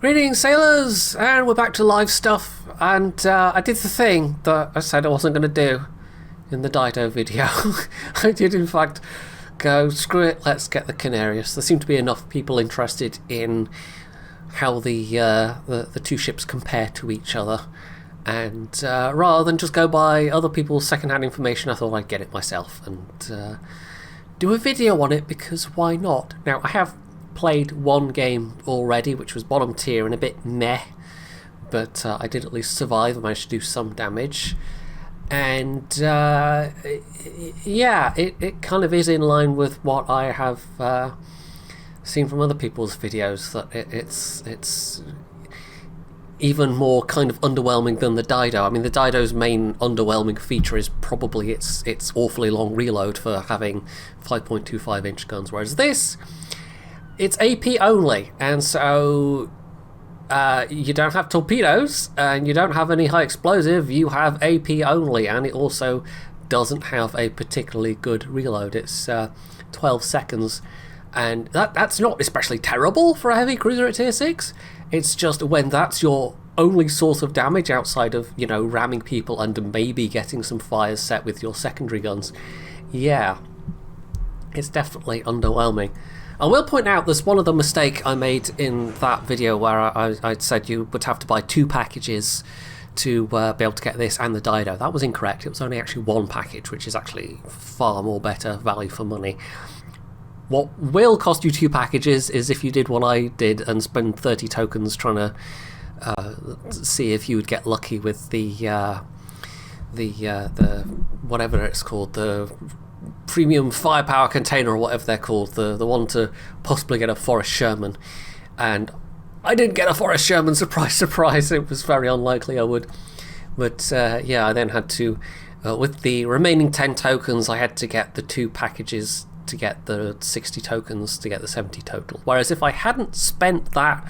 Greetings, sailors, and we're back to live stuff. And I did the thing that I said I wasn't going to do in the Dido video. I did, in fact, go, screw it, let's get the Canarias. There seem to be enough people interested in how the two ships compare to each other. And rather than just go by other people's second-hand information, I thought I'd get it myself and do a video on it, because why not? Now, I have played one game already, which was bottom tier and a bit meh, but I did at least survive. I managed to do some damage, and yeah, it kind of is in line with what I have seen from other people's videos, that it's even more kind of underwhelming than the Dido. I mean, the Dido's main underwhelming feature is probably its awfully long reload for having 5.25 inch guns, whereas this, it's AP only, and so you don't have torpedoes and you don't have any high explosive, you have AP only, and it also doesn't have a particularly good reload. It's 12 seconds, and that's not especially terrible for a heavy cruiser at tier 6. It's just when that's your only source of damage outside of, you know, ramming people and maybe getting some fires set with your secondary guns, yeah, it's definitely underwhelming. I will point out there's one other mistake I made in that video where I said you would have to buy 2 packages to be able to get this and the Dido. That was incorrect. It was only actually 1 package, which is actually far more better value for money. What will cost you 2 packages is if you did what I did and spend 30 tokens trying to see if you would get lucky with the whatever it's called, the premium firepower container or whatever they're called, the one to possibly get a Forrest Sherman. And I didn't get a Forrest Sherman, surprise surprise, it was very unlikely I would, but yeah, I then had to with the remaining 10 tokens I had to get the 2 packages to get the 60 tokens to get the 70 total. Whereas if I hadn't spent that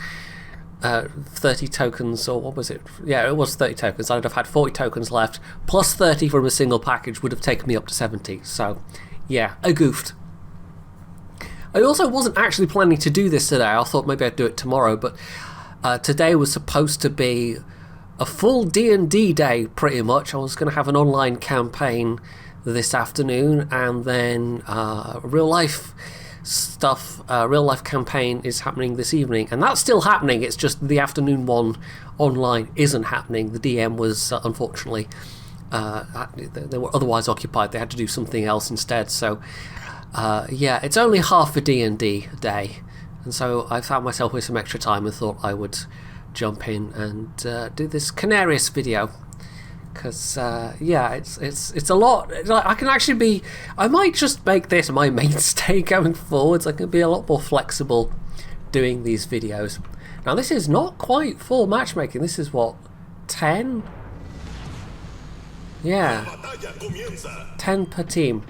30 tokens, or what was it? Yeah, it was 30 tokens. I'd have had 40 tokens left, plus 30 from a single package would have taken me up to 70. So, yeah, I goofed. I also wasn't actually planning to do this today. I thought maybe I'd do it tomorrow, but today was supposed to be a full D&D day, pretty much. I was going to have an online campaign this afternoon, and then real life stuff, real life campaign is happening this evening, and that's still happening. It's just the afternoon one online isn't happening. The DM was unfortunately they were otherwise occupied. They had to do something else instead, so yeah, it's only half a D&D day, and so I found myself with some extra time and thought I would jump in and do this Canarias video. Because yeah, it's a lot. I can actually be, I might just make this my mainstay going forwards. I can be a lot more flexible doing these videos. Now this is not quite full matchmaking. This is what, 10? Yeah, 10 per team.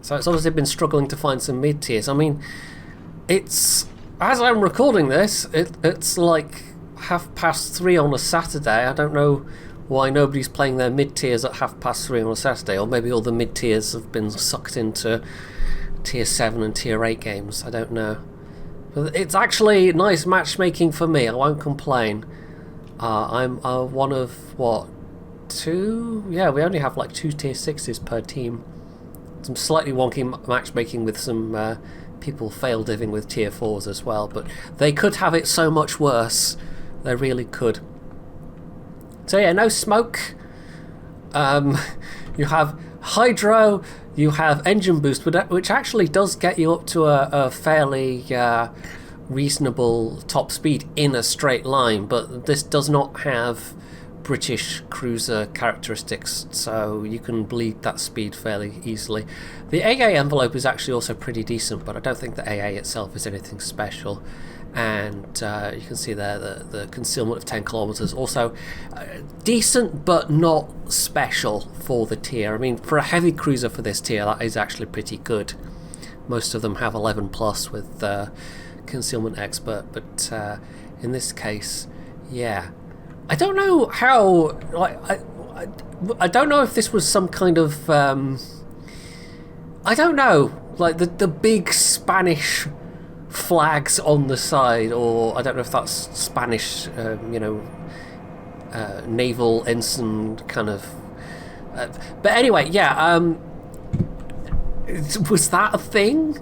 So it's obviously been struggling to find some mid tiers. I mean, it's, as I'm recording this, it's like 3:30 on a Saturday. I don't know why nobody's playing their mid-tiers at 3:30 on a Saturday, or maybe all the mid-tiers have been sucked into tier 7 and tier 8 games. I don't know. But it's actually nice matchmaking for me. I won't complain. I'm one of, what, 2? Yeah, we only have like 2 tier 6s per team. Some slightly wonky matchmaking with some people fail diving with tier 4s as well, but they could have it so much worse. They really could. So yeah, no smoke. You have hydro, you have engine boost, which actually does get you up to a fairly reasonable top speed in a straight line, but this does not have British cruiser characteristics, so you can bleed that speed fairly easily. The AA envelope is actually also pretty decent, but I don't think the AA itself is anything special. And you can see there the concealment of 10 kilometers, also decent but not special for the tier. I mean, for a heavy cruiser for this tier, that is actually pretty good. Most of them have 11 plus with concealment expert, but in this case, yeah, I don't know how, like, I don't know if this was some kind of I don't know, like the big Spanish flags on the side, or I don't know if that's Spanish, naval ensign kind of. But anyway, yeah. Was that a thing?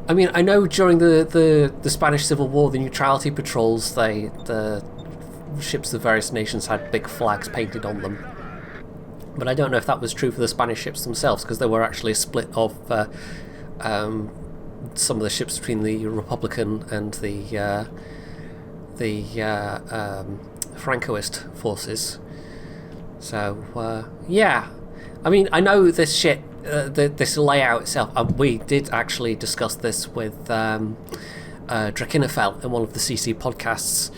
I mean, I know during the Spanish Civil War, the neutrality patrols, the ships of various nations had big flags painted on them. But I don't know if that was true for the Spanish ships themselves, because there were actually a split of some of the ships between the Republican and the Francoist forces. So yeah, I mean, I know this shit. This layout itself, we did actually discuss this with Drakinefeld in one of the CC podcasts.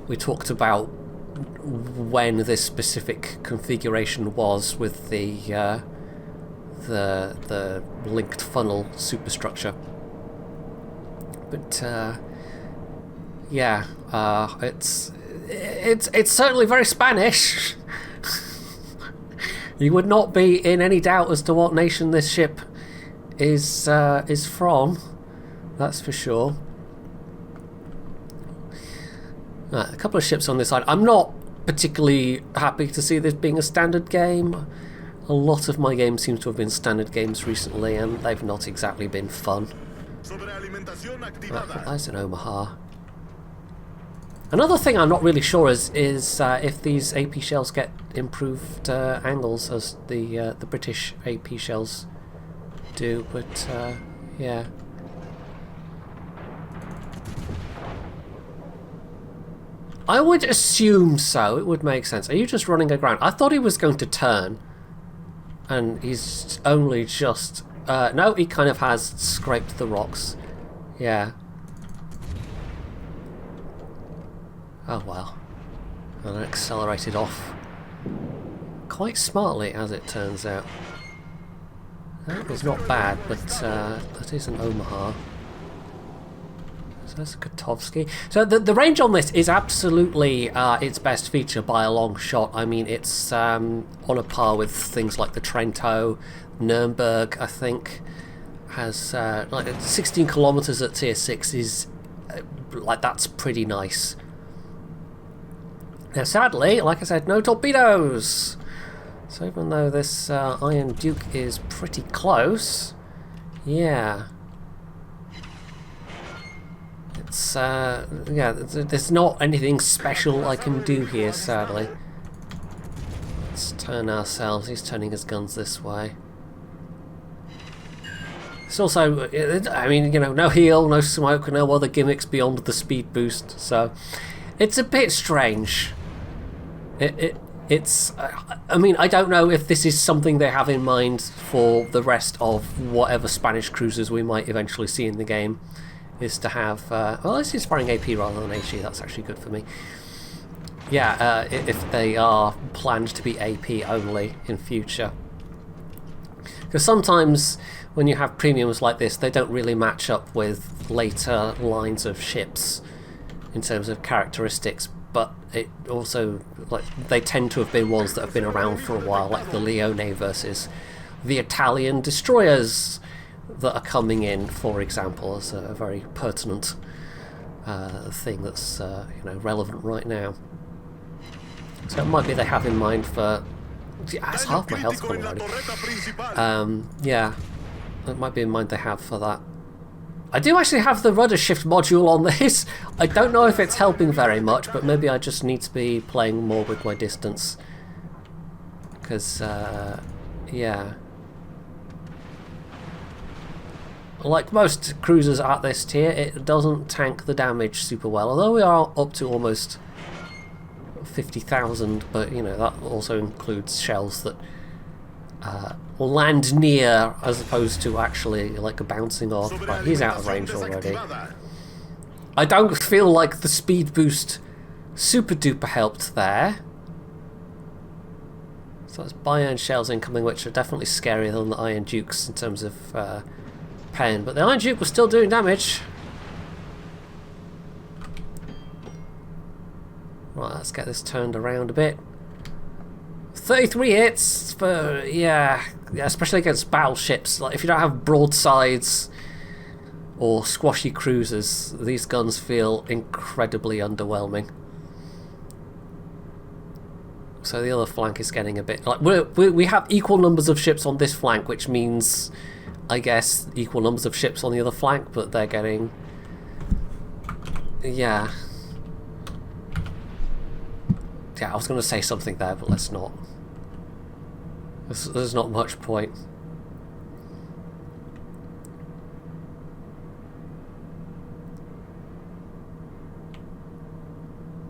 We talked about when this specific configuration was with the linked funnel superstructure. But yeah, it's certainly very Spanish. You would not be in any doubt as to what nation this ship is from. That's for sure. A couple of ships on this side. I'm not particularly happy to see this being a standard game. A lot of my games seem to have been standard games recently, and they've not exactly been fun. That's an Omaha. Another thing I'm not really sure is if these AP shells get improved angles as the British AP shells do, but yeah. I would assume so. It would make sense. Are you just running aground? I thought he was going to turn, and he's only just... no, he kind of has scraped the rocks. Yeah. Oh well. And accelerated off. Quite smartly, as it turns out. That was not bad, but that is an Omaha. So that's a Kotovsky. So the range on this is absolutely its best feature by a long shot. I mean, it's on a par with things like the Trento, Nuremberg, I think, has like 16 kilometers at tier 6 is like, that's pretty nice. Now, sadly, like I said, no torpedoes. So even though this Iron Duke is pretty close, yeah. It's, yeah, there's not anything special I can do here, sadly. Let's turn ourselves. He's turning his guns this way. It's also, I mean, you know, no heal, no smoke, no other gimmicks beyond the speed boost, so it's a bit strange. It's, I mean, I don't know if this is something they have in mind for the rest of whatever Spanish cruisers we might eventually see in the game, is to have, well, this is firing AP rather than HE, that's actually good for me. Yeah, if they are planned to be AP only in future. Because sometimes when you have premiums like this, they don't really match up with later lines of ships in terms of characteristics, but it also, like, they tend to have been ones that have been around for a while, like the Leone versus the Italian destroyers that are coming in, for example, as a very pertinent thing that's you know, relevant right now. So it might be they have in mind for... Yeah, it's half my health gone already. Yeah, it might be in mind they have for that. I do actually have the rudder shift module on this. I don't know if it's helping very much, but maybe I just need to be playing more with my distance. Because, yeah. Like most cruisers at this tier, it doesn't tank the damage super well. Although we are up to almost 50,000, but, you know, that also includes shells that land near as opposed to actually like bouncing off. Right, he's out of range already. I don't feel like the speed boost super duper helped there. So it's bi-iron shells incoming, which are definitely scarier than the Iron Dukes in terms of pain, but the Iron Duke was still doing damage. Right, let's get this turned around a bit. 33 hits for, yeah, especially against battleships. Like, if you don't have broadsides or squashy cruisers, these guns feel incredibly underwhelming. So the other flank is getting a bit... like we have equal numbers of ships on this flank, which means, I guess, equal numbers of ships on the other flank, but they're getting... yeah. Yeah, I was going to say something there, but let's not. There's not much point.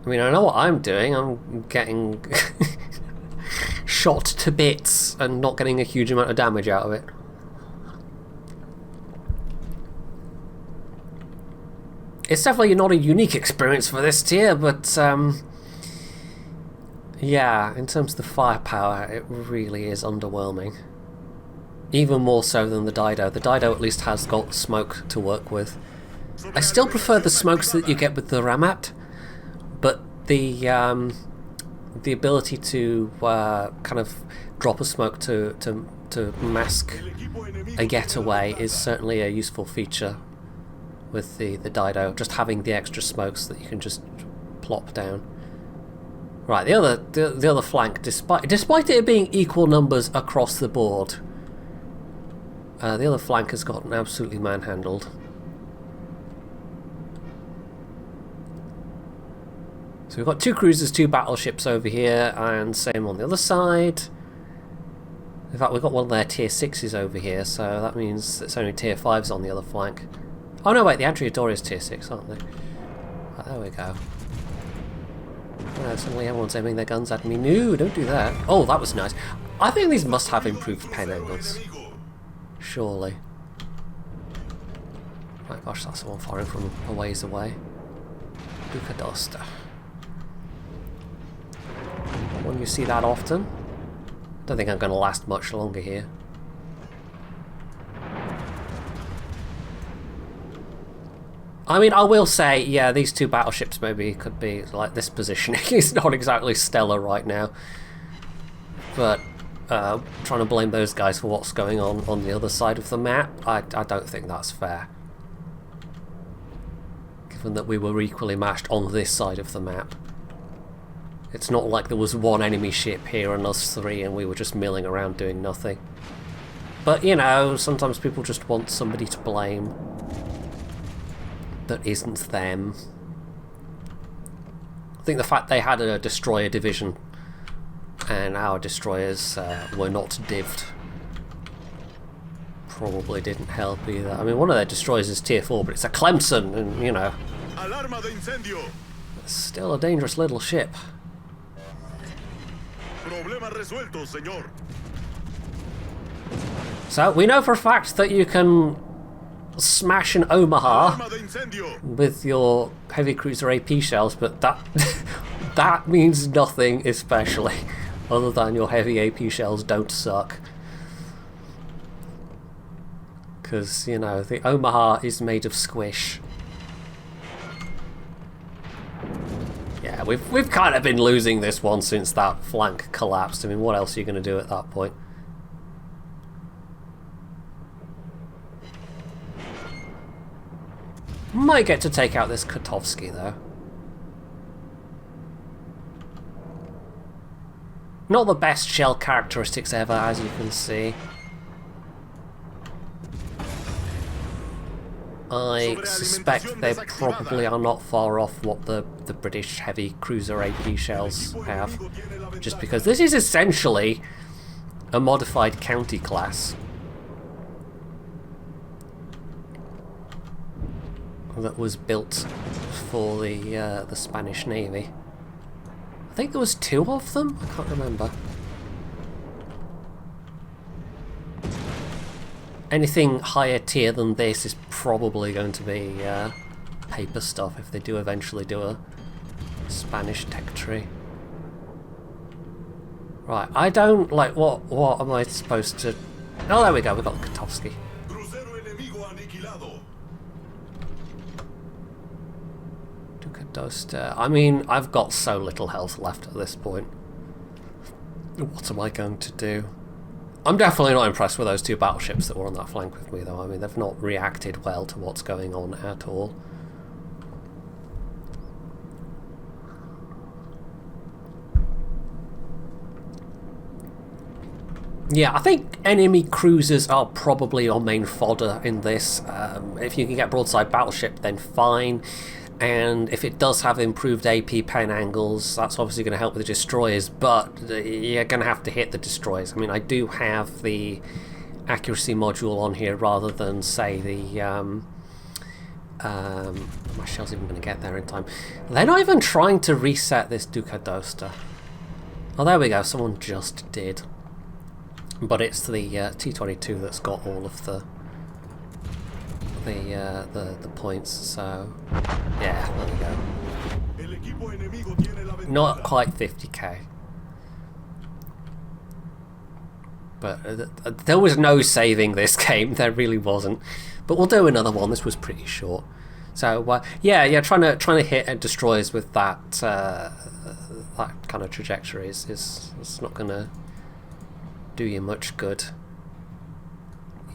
I mean, I know what I'm doing. I'm getting shot to bits and not getting a huge amount of damage out of it. It's definitely not a unique experience for this tier, but yeah, in terms of the firepower, it really is underwhelming. Even more so than the Dido. The Dido at least has got smoke to work with. I still prefer the smokes that you get with the Ramat, but the ability to kind of drop a smoke to mask a getaway is certainly a useful feature with the Dido. Just having the extra smokes that you can just plop down. Right, the other flank, despite it being equal numbers across the board, the other flank has gotten absolutely manhandled. So we've got 2 cruisers, 2 battleships over here, and same on the other side. In fact, we've got one of their tier 6s over here, so that means it's only tier 5s on the other flank. Oh no, wait, the Adriador is tier 6, aren't they? Right, there we go. Suddenly everyone's aiming their guns at me. No, don't do that. Oh, that was nice. I think these must have improved pen angles. Surely. My gosh, that's someone firing from a ways away. Ducadosta. When you see that often. Don't think I'm going to last much longer here. I mean, I will say, yeah, these 2 battleships maybe could be, like, this positioning is not exactly stellar right now. But trying to blame those guys for what's going on the other side of the map, I don't think that's fair. Given that we were equally matched on this side of the map. It's not like there was one enemy ship here and us 3 and we were just milling around doing nothing. But, you know, sometimes people just want somebody to blame that isn't them. I think the fact they had a destroyer division and our destroyers were not divved probably didn't help either. I mean, one of their destroyers is tier 4, but it's a Clemson, and you know, it's still a dangerous little ship. So we know for a fact that you can smash an Omaha with your heavy cruiser AP shells, but that means nothing especially, other than your heavy AP shells don't suck. Because, you know, the Omaha is made of squish. Yeah, we've kind of been losing this one since that flank collapsed. I mean, what else are you going to do at that point? Might get to take out this Kotovsky, though. Not the best shell characteristics ever, as you can see. I suspect they probably are not far off what the British heavy cruiser AP shells have. Just because this is essentially a modified county class that was built for the Spanish Navy. I think there was 2 of them? I can't remember. Anything higher tier than this is probably going to be paper stuff if they do eventually do a Spanish tech tree. Right, I don't like what am I supposed to... Oh, there we go, we've got Kotovsky. Ducadosta. I mean, I've got so little health left at this point. What am I going to do? I'm definitely not impressed with those two battleships that were on that flank with me, though. I mean, they've not reacted well to what's going on at all. Yeah, I think enemy cruisers are probably our main fodder in this. If you can get broadside battleship, then fine. And if it does have improved AP pen angles, that's obviously going to help with the destroyers, but you're going to have to hit the destroyers. I mean, I do have the accuracy module on here rather than, say, the... my shell's even going to get there in time. They're not even trying to reset this Ducadosta. Oh, there we go. Someone just did. But it's the T-22 that's got all of the points, so yeah, there we go. Not quite 50k. But there was no saving this game, there really wasn't. But we'll do another one, this was pretty short. So yeah, trying to hit destroyers with that that kind of trajectory is not going to do you much good.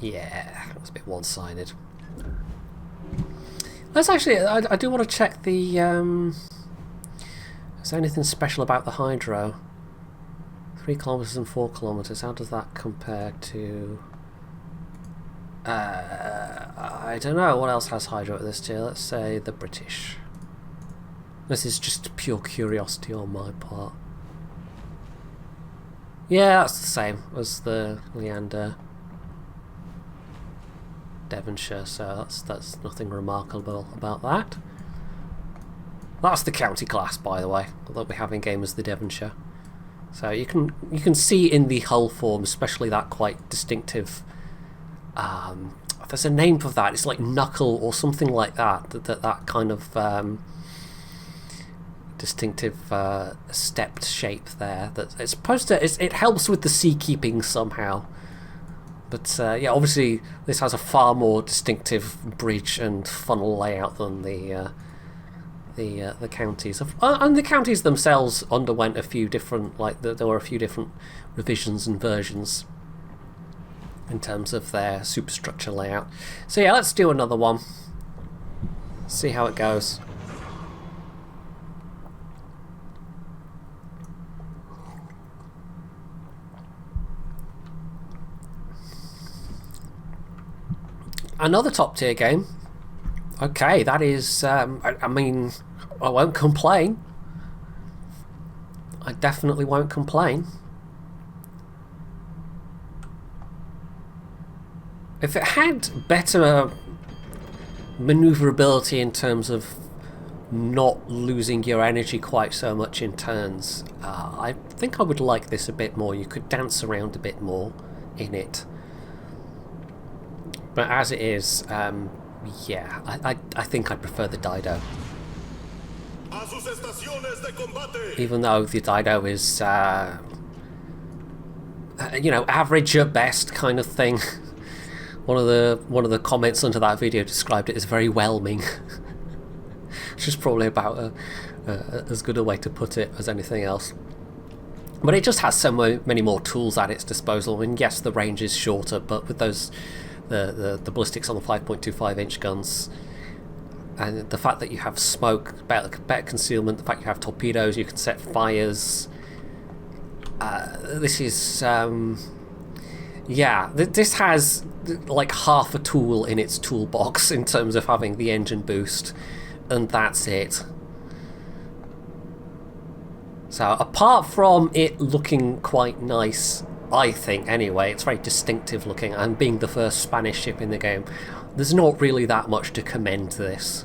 Yeah, that was a bit one-sided. Let's actually, I do want to check the, is there anything special about the hydro? 3 kilometers and 4 kilometers, how does that compare to, I don't know, what else has hydro at this tier? Let's say the British. This is just pure curiosity on my part. Yeah, that's the same as the Leander Devonshire, so that's nothing remarkable about that. That's the county class, by the way, although we have in game as the Devonshire. So you can see in the hull form, especially that quite distinctive. There's a name for that. It's like knuckle or something like that. That kind of distinctive stepped shape there. That it's supposed to. It helps with the seakeeping somehow. But yeah, obviously this has a far more distinctive bridge and funnel layout than the counties. And the counties themselves underwent a few different, like there were a few different revisions and versions in terms of their superstructure layout. So yeah, let's do another one. See how it goes. Another top tier game. Okay, that is, I mean, I won't complain. I definitely won't complain. If it had better maneuverability in terms of not losing your energy quite so much in turns, I think I would like this a bit more. You could dance around a bit more in it. But as it is, yeah, I think I prefer the Dido. Even though the Dido is, you know, average at best kind of thing. One of the comments under that video described it as very whelming, which is probably about as good a way to put it as anything else. But it just has so many more tools at its disposal. And yes, the range is shorter, but with those the ballistics on the 5.25 inch guns, and the fact that you have smoke, better concealment, the fact you have torpedoes, you can set fires. This is yeah, this has like half a tool in its toolbox in terms of having the engine boost, and that's it. So apart from it looking quite nice, I think anyway, it's very distinctive looking, and being the first Spanish ship in the game, there's not really that much to commend this.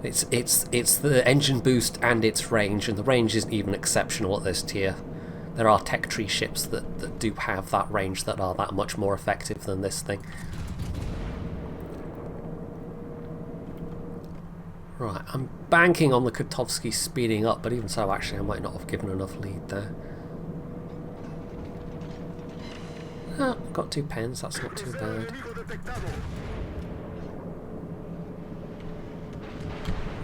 It's the engine boost and its range, and the range isn't even exceptional at this tier. There are tech tree ships that do have that range that are that much more effective than this thing. Right, I'm banking on the Kotovsky speeding up, but even so, actually, I might not have given enough lead there. Oh, got 2 pens, that's not too bad.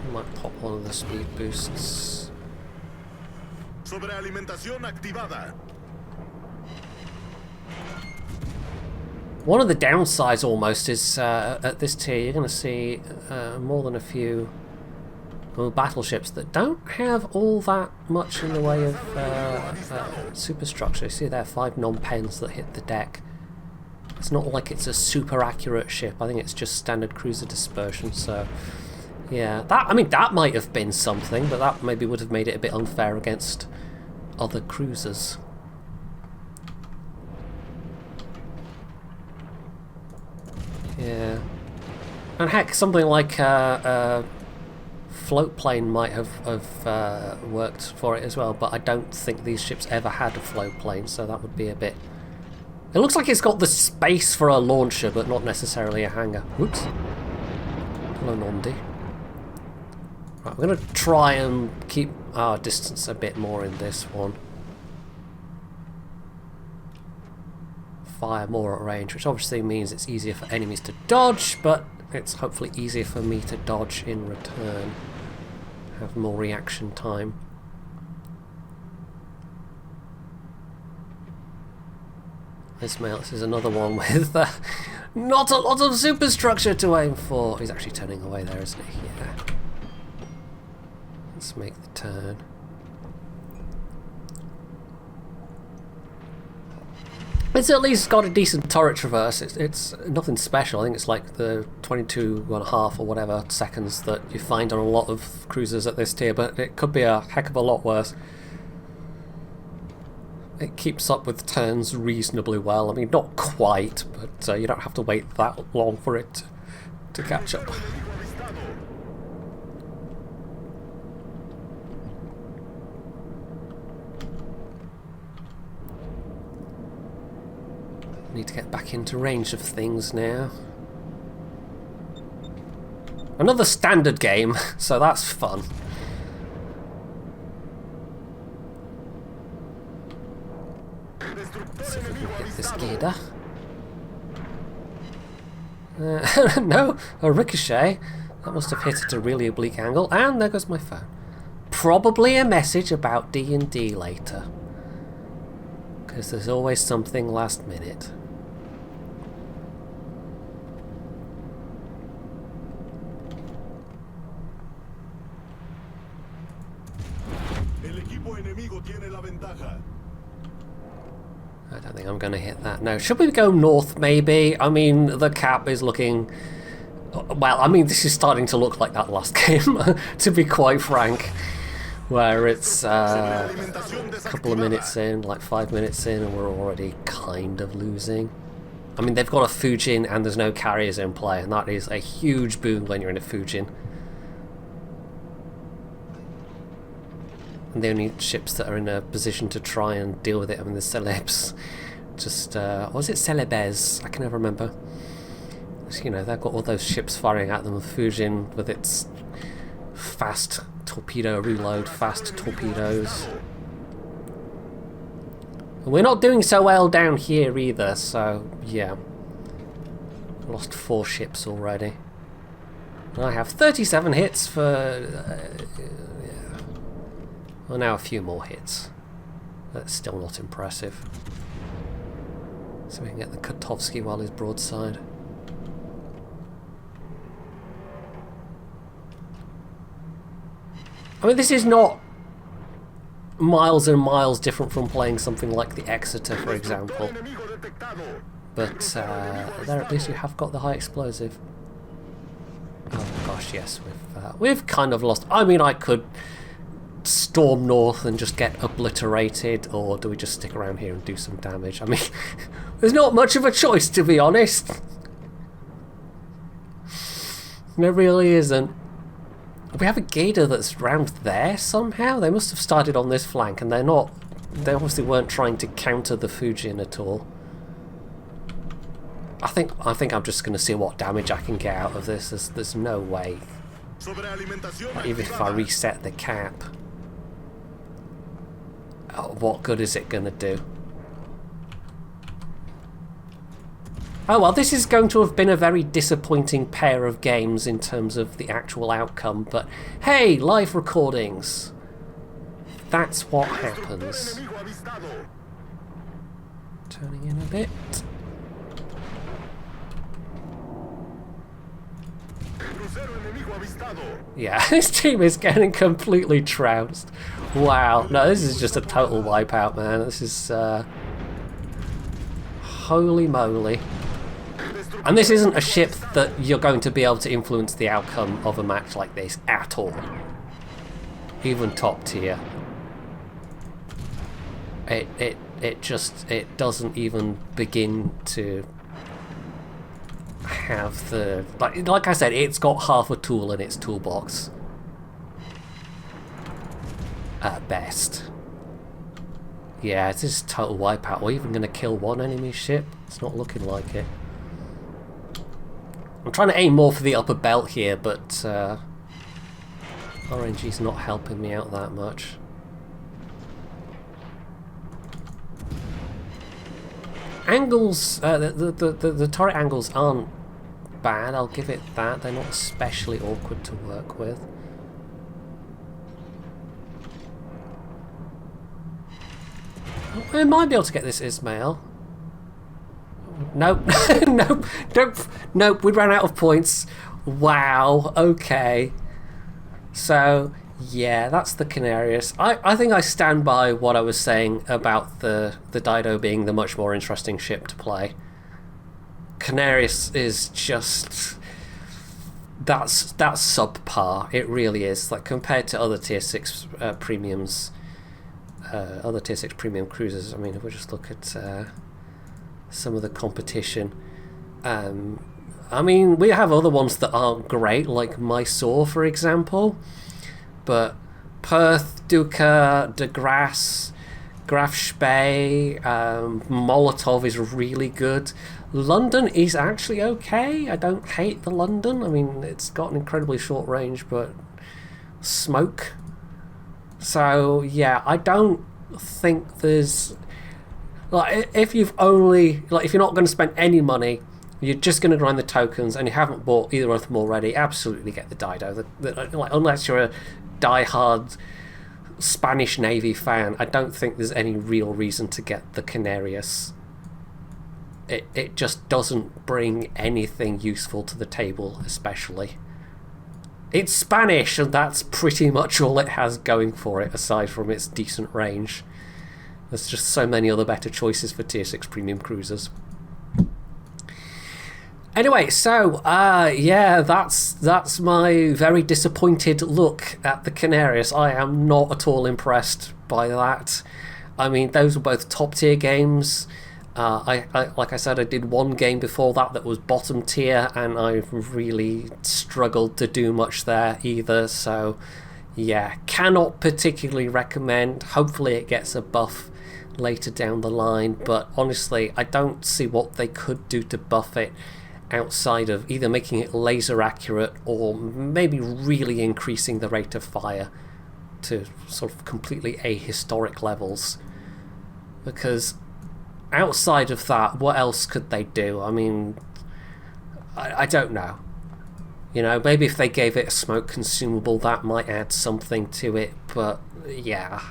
I might pop one of the speed boosts. One of the downsides almost is at this tier you're going to see more than a few battleships that don't have all that much in the way of superstructure. You see there 5 non-pens that hit the deck. It's not like it's a super accurate ship. I think it's just standard cruiser dispersion. So yeah, that might have been something, but that maybe would have made it a bit unfair against other cruisers. Yeah, and heck, something like float plane might have worked for it as well, but I don't think these ships ever had a float plane, so that would be a bit... It looks like it's got the space for a launcher, but not necessarily a hangar. Whoops. Hello, Nondi. Right, we're going to try and keep our distance a bit more in this one. Fire more at range, which obviously means it's easier for enemies to dodge, but it's hopefully easier for me to dodge in return. Have more reaction time. This is another one with not a lot of superstructure to aim for. He's actually turning away there, isn't he? Yeah. Let's make the turn. It's at least got a decent turret traverse. It's nothing special. I think it's like the 22.5 or whatever seconds that you find on a lot of cruisers at this tier, but it could be a heck of a lot worse. It keeps up with turns reasonably well. I mean, not quite, but you don't have to wait that long for it to catch up. Need to get back into range of things now. Another standard game, so that's fun. Let's see if we can get this geared up. No, a ricochet. That must have hit at a really oblique angle, and there goes my phone. Probably a message about D&D later, because there's always something last minute. I don't think I'm going to hit that. No, should we go north maybe? I mean, the cap is looking... Well, I mean, this is starting to look like that last game, to be quite frank, where it's a couple of minutes in, like 5 minutes in, and we're already kind of losing. I mean, they've got a Fujin and there's no carriers in play, and that is a huge boon when you're in a Fujin. And the only ships that are in a position to try and deal with it, I mean, the Celebs, just, was it Celebes? I can never remember. You know, they've got all those ships firing at them, with Fujin with its fast torpedo reload, fast torpedoes. And we're not doing so well down here either, so yeah. Lost 4 ships already. And I have 37 hits for... yeah. Well, now a few more hits. That's still not impressive. So we can get the Kotovsky while he's broadside. I mean, this is not miles and miles different from playing something like the Exeter, for example. But there at least you have got the high explosive. Oh gosh, yes, we've kind of lost. I mean, I could storm north and just get obliterated, or do we just stick around here and do some damage? I mean, there's not much of a choice, to be honest. There really isn't. We have a Gator that's round there somehow. They must have started on this flank, and they're not. They obviously weren't trying to counter the Fujin at all. I think I'm just going to see what damage I can get out of this. There's no way. Like, even if I reset the cap, what good is it going to do? Oh well, this is going to have been a very disappointing pair of games in terms of the actual outcome, but hey, live recordings. That's what happens. Turning in a bit. Yeah, this team is getting completely trounced. Wow, no, this is just a total wipeout, man. This is holy moly. And this isn't a ship that you're going to be able to influence the outcome of a match like this at all. Even top tier. It doesn't even begin to have the... Like I said, it's got half a tool in its toolbox. At best. Yeah, it's just total wipeout. We're even going to kill one enemy ship? It's not looking like it. I'm trying to aim more for the upper belt here, but RNG's not helping me out that much. Angles, the turret angles aren't bad, I'll give it that. They're not especially awkward to work with. I might be able to get this Ismail. Nope. Nope, we ran out of points. Wow, okay. So, yeah, that's the Canarias. I think I stand by what I was saying about the Dido being the much more interesting ship to play. Canarias is just... That's subpar. It really is. Like, compared to other tier 6 premiums... other tier 6 premium cruisers, I mean, if we just look at some of the competition, I mean, we have other ones that aren't great, like Mysore, for example, but Perth, Duca, De Grasse, Graf Spee, Molotov is really good. London is actually okay. I don't hate the London. I mean, it's got an incredibly short range, but smoke. So yeah, I don't think there's, like, if you've only, like, if you're not going to spend any money, you're just going to grind the tokens, and you haven't bought either of them already, absolutely get the Dido. Like, unless you're a die-hard Spanish Navy fan, I don't think there's any real reason to get the Canarias. It just doesn't bring anything useful to the table, especially. It's Spanish, and that's pretty much all it has going for it, aside from its decent range. There's just so many other better choices for tier 6 premium cruisers. Anyway, so, yeah, that's my very disappointed look at the Canarias. I am not at all impressed by that. I mean, those were both top tier games. Like I said, I did one game before that was bottom tier, and I really struggled to do much there either. So, yeah, cannot particularly recommend. Hopefully it gets a buff later down the line, but honestly, I don't see what they could do to buff it outside of either making it laser accurate or maybe really increasing the rate of fire to sort of completely ahistoric levels. Because outside of that, what else could they do? I mean, I don't know. You know, maybe if they gave it a smoke consumable, that might add something to it, but yeah,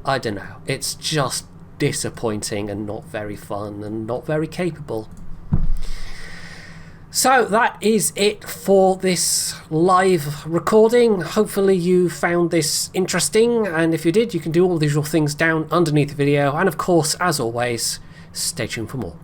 I don't know. It's just disappointing and not very fun and not very capable. So that is it for this live recording. Hopefully you found this interesting, and if you did, you can do all the usual things down underneath the video, and of course, as always, stay tuned for more.